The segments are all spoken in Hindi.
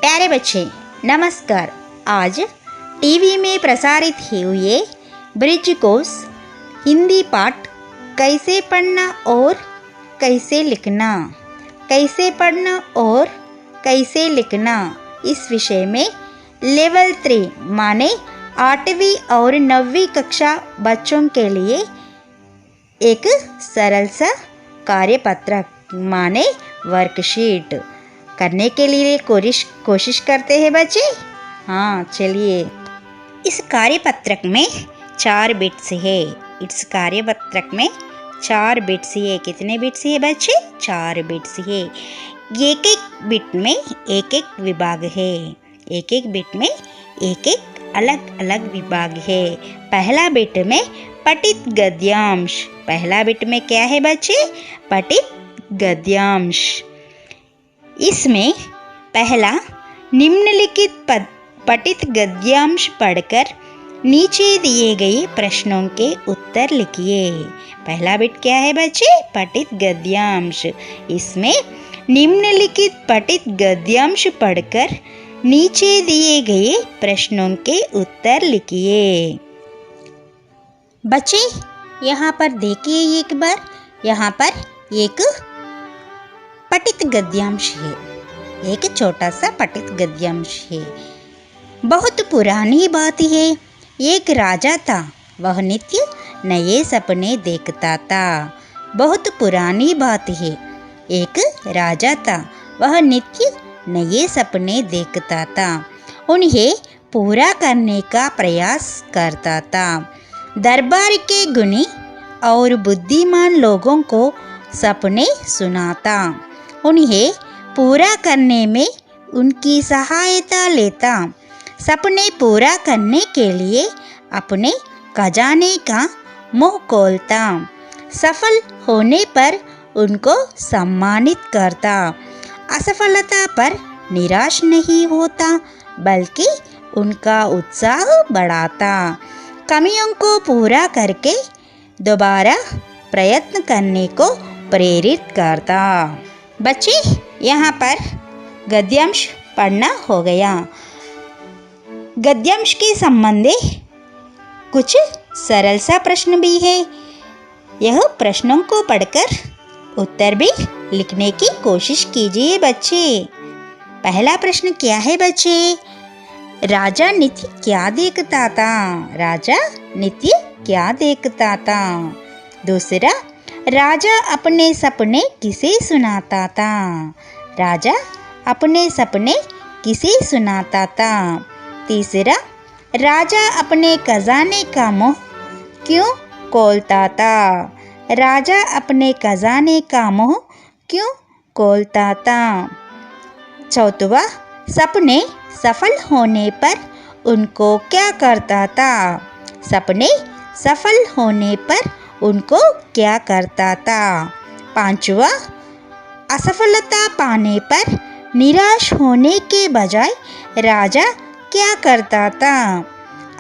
प्यारे बच्चे नमस्कार। आज टीवी में प्रसारित हुए ब्रिज कोर्स हिंदी पाठ कैसे पढ़ना और कैसे लिखना, कैसे पढ़ना और कैसे लिखना, इस विषय में लेवल 3 माने 8वीं और 9वीं कक्षा बच्चों के लिए एक सरल सा कार्यपत्रक माने वर्कशीट करने के लिए कोशिश करते हैं बच्चे। हाँ चलिए, इस कार्यपत्रक में 4 बिट्स है। इस कार्यपत्रक में 4 बिट्स है। कितने बिट्स है बच्चे? 4 बिट्स है। एक एक बिट में एक एक विभाग है। एक एक बिट में एक एक अलग अलग विभाग है। पहला बिट में पठित गद्यांश। पहला बिट में क्या है बच्चे? पठित गद्यांश। इसमें पहला निम्नलिखित पठित गद्यांश पढ़कर नीचे दिए गए प्रश्नों के उत्तर लिखिए। पहला बिट क्या है बच्चे? पठित गद्यांश। इसमें निम्नलिखित पठित गद्यांश पढ़कर नीचे दिए गए प्रश्नों के उत्तर लिखिए। बच्चे यहाँ पर देखिए एक बार, यहाँ पर एक पठित गद्यांश है। एक छोटा सा पठित गद्यांश है। बहुत पुरानी बात है, एक राजा था, वह नित्य नए सपने देखता था। बहुत पुरानी बात है, एक राजा था, वह नित्य नए सपने देखता था, उन्हें पूरा करने का प्रयास करता था। दरबार के गुणी और बुद्धिमान लोगों को सपने सुनाता, उन्हें पूरा करने में उनकी सहायता लेता। सपने पूरा करने के लिए अपने खजाने का मुंह खोलता। सफल होने पर उनको सम्मानित करता। असफलता पर निराश नहीं होता, बल्कि उनका उत्साह बढ़ाता। कमियों को पूरा करके दोबारा प्रयत्न करने को प्रेरित करता। बच्चे यहाँ पर गद्यांश पढ़ना हो गया। गद्यांश के संबंधी कुछ सरल सा प्रश्न भी है। यह प्रश्नों को पढ़कर उत्तर भी लिखने की कोशिश कीजिए बच्चे। पहला प्रश्न क्या है बच्चे? राजा नित्य क्या देखता था? राजा नित्य क्या देखता था? दूसरा, राजा अपने सपने किसे सुनाता था? राजा अपने सपने किसे सुनाता था? तीसरा, राजा अपने खजाने का मुंह क्यों खोलता था? राजा अपने खजाने का मुंह क्यों खोलता था? चौथा, सपने सफल होने पर उनको क्या करता था? सपने सफल होने पर उनको क्या करता था? पांचवा, असफलता पाने पर निराश होने के बजाय राजा क्या करता था?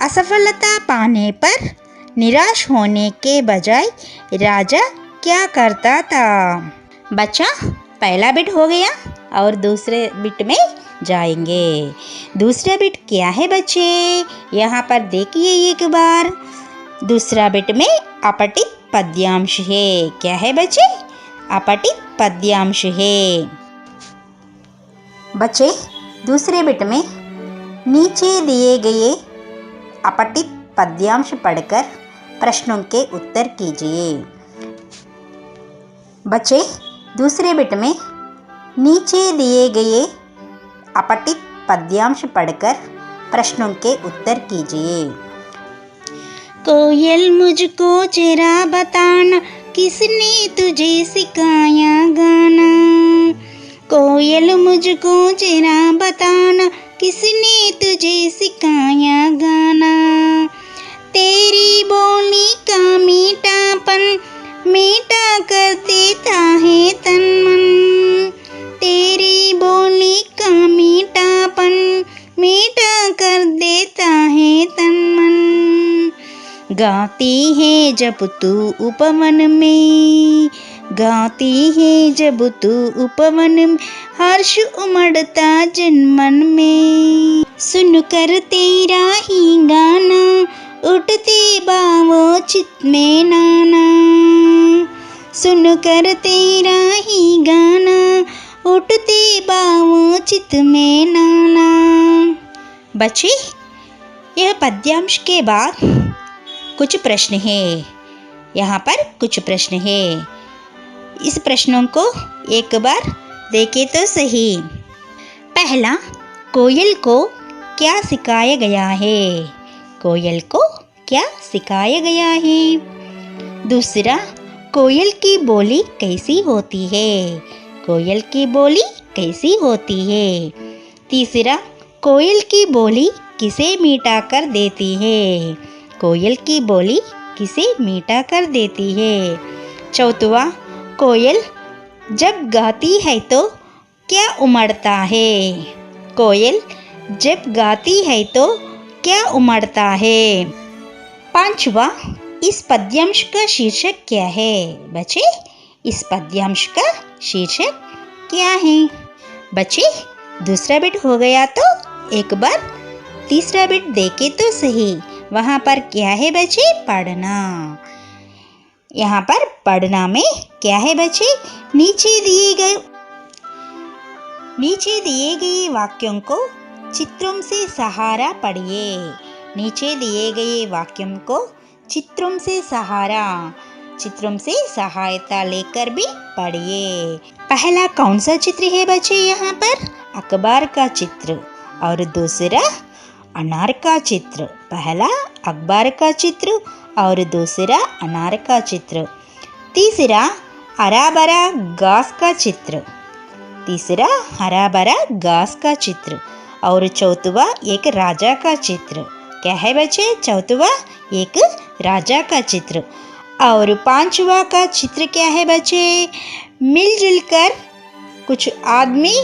असफलता पाने पर निराश होने के बजाय राजा क्या करता था? बच्चा पहला बिट हो गया और दूसरे बिट में जाएंगे। दूसरा बिट क्या है बच्चे? यहाँ पर देखिए एक बार। दूसरा बिट में अपठित पद्यांश है। क्या है बच्चे? अपठित पद्यांश है। बच्चे दूसरे बिट में नीचे दिए गए अपठित पद्यांश पढ़कर प्रश्नों के उत्तर कीजिए। बच्चे दूसरे बिट में नीचे दिए गए अपठित पद्यांश पढ़कर प्रश्नों के उत्तर कीजिए। कोयल मुझको जरा बताना, किसने तुझे सिखाया गाना? कोयल मुझको जरा बताना, किसने तुझे सिखाया गाना? तेरी बोली का मीठापन मीठा कर देता है तन मन। तेरी बोली का मीठापन मीठा कर देता है तन मन। गाती है जब तू उपवन में, गाती है जब तू उपवन, हर्ष उमड़ता जन मन में। सुनकर तेरा ही गाना, उठते बावो चित में नाना। सुनकर तेरा ही गाना, उठते बावो चित में नाना। बच्चे, यह पद्यांश के बाद कुछ प्रश्न है। यहाँ पर कुछ प्रश्न है। इस प्रश्नों को एक बार देखें तो सही। पहला, कोयल को क्या सिखाया गया है? कोयल को क्या सिखाया गया है? दूसरा, कोयल की बोली कैसी होती है? कोयल की बोली कैसी होती है? तीसरा, कोयल की बोली किसे मीठा कर देती है? कोयल की बोली किसे मीठा कर देती है? चौथवा, कोयल जब गाती है तो क्या उमड़ता है? कोयल जब गाती है तो क्या उमड़ता है? पांचवा, इस पद्यांश का शीर्षक क्या है? बच्चे, इस पद्यांश का शीर्षक क्या है? बच्चे, दूसरा बिट हो गया तो एक बार तीसरा बिट देखे तो सही। वहाँ पर क्या है बच्चे? पढ़ना। यहाँ पर पढ़ना में क्या है बच्चे? नीचे दिए गए वाक्यों को चित्रों से सहारा पढ़िए। नीचे दिए गए वाक्यों को चित्रों से सहायता लेकर भी पढ़िए। पहला कौन सा चित्र है बच्चे? यहाँ पर अखबार का चित्र और दूसरा अनार का चित्र। पहला अखबार का चित्र और दूसरा अनार का चित्र। तीसरा हरा भरा घास का चित्र। तीसरा हरा भरा घास का चित्र। और चौथवा एक राजा का चित्र। क्या है बच्चे? चौथवा एक राजा का चित्र। और पांचवा का चित्र क्या है बच्चे? मिलजुल कर कुछ आदमी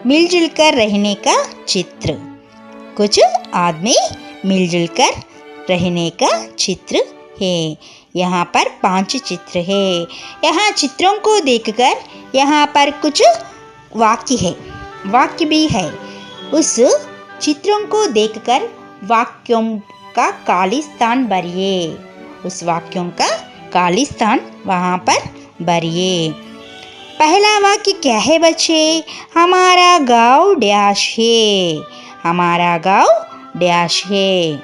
मिलजुल कर रहने का चित्र। कुछ आदमी मिलजुल कर रहने का चित्र है। यहाँ पर 5 चित्र है। यहाँ चित्रों को देखकर यहाँ पर कुछ वाक्य भी है। उस चित्रों को देखकर वाक्यों का खाली स्थान भरिए। उस वाक्यों का खाली स्थान वहाँ पर भरिए। पहला वाक्य क्या है बच्चे? हमारा गाँव डैश है। हमारा गाँव डैश है।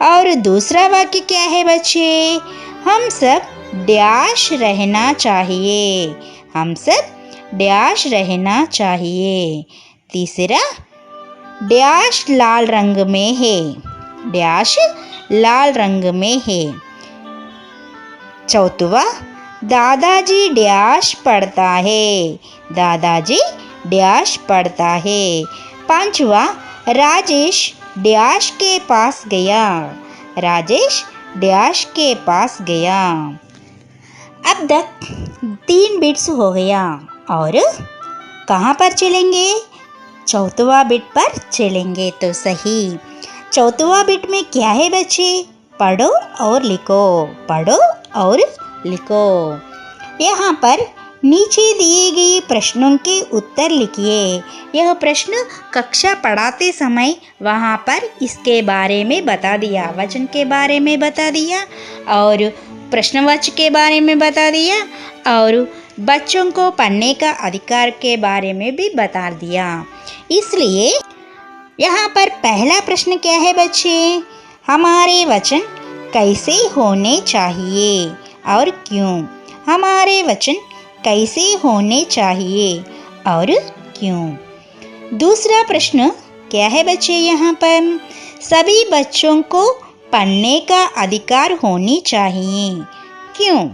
और दूसरा वाक्य क्या है बच्चे? हम सब डैश रहना चाहिए। हम सब डैश रहना चाहिए। तीसरा, डैश लाल रंग में है। डैश लाल रंग में है। चौथवा, दादाजी डैश पढ़ता है। दादाजी डैश पढ़ता है। पांचवा, राजेश डैश के पास गया। राजेश डैश के पास गया। अब तक 3 बिट्स हो गया और कहाँ पर चलेंगे? चौथवा बिट पर चलेंगे तो सही। चौथवा बिट में क्या है बच्चे? पढ़ो और लिखो। पढ़ो और लिखो। यहाँ पर नीचे दिए गए प्रश्नों के उत्तर लिखिए। यह प्रश्न कक्षा पढ़ाते समय वहाँ पर इसके बारे में बता दिया। वचन के बारे में बता दिया और प्रश्नवाच्य के बारे में बता दिया और बच्चों को पढ़ने का अधिकार के बारे में भी बता दिया। इसलिए यहाँ पर पहला प्रश्न क्या है बच्चे? हमारे वचन कैसे होने चाहिए और क्यों? हमारे वचन कैसे होने चाहिए और क्यों? दूसरा प्रश्न क्या है बच्चे? यहाँ पर सभी बच्चों को पढ़ने का अधिकार होनी चाहिए। क्यों?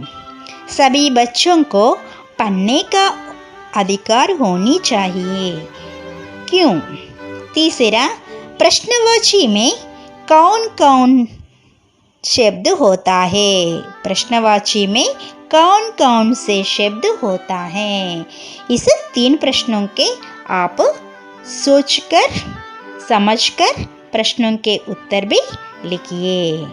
सभी बच्चों को पढ़ने का अधिकार होनी चाहिए। क्यों? तीसरा, प्रश्नवाची में कौन कौन शब्द होता है? प्रश्नवाची में कौन कौन से शब्द होता है? इस 3 प्रश्नों के आप सोचकर समझकर प्रश्नों के उत्तर भी लिखिए।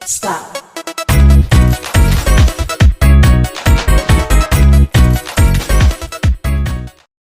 Stop.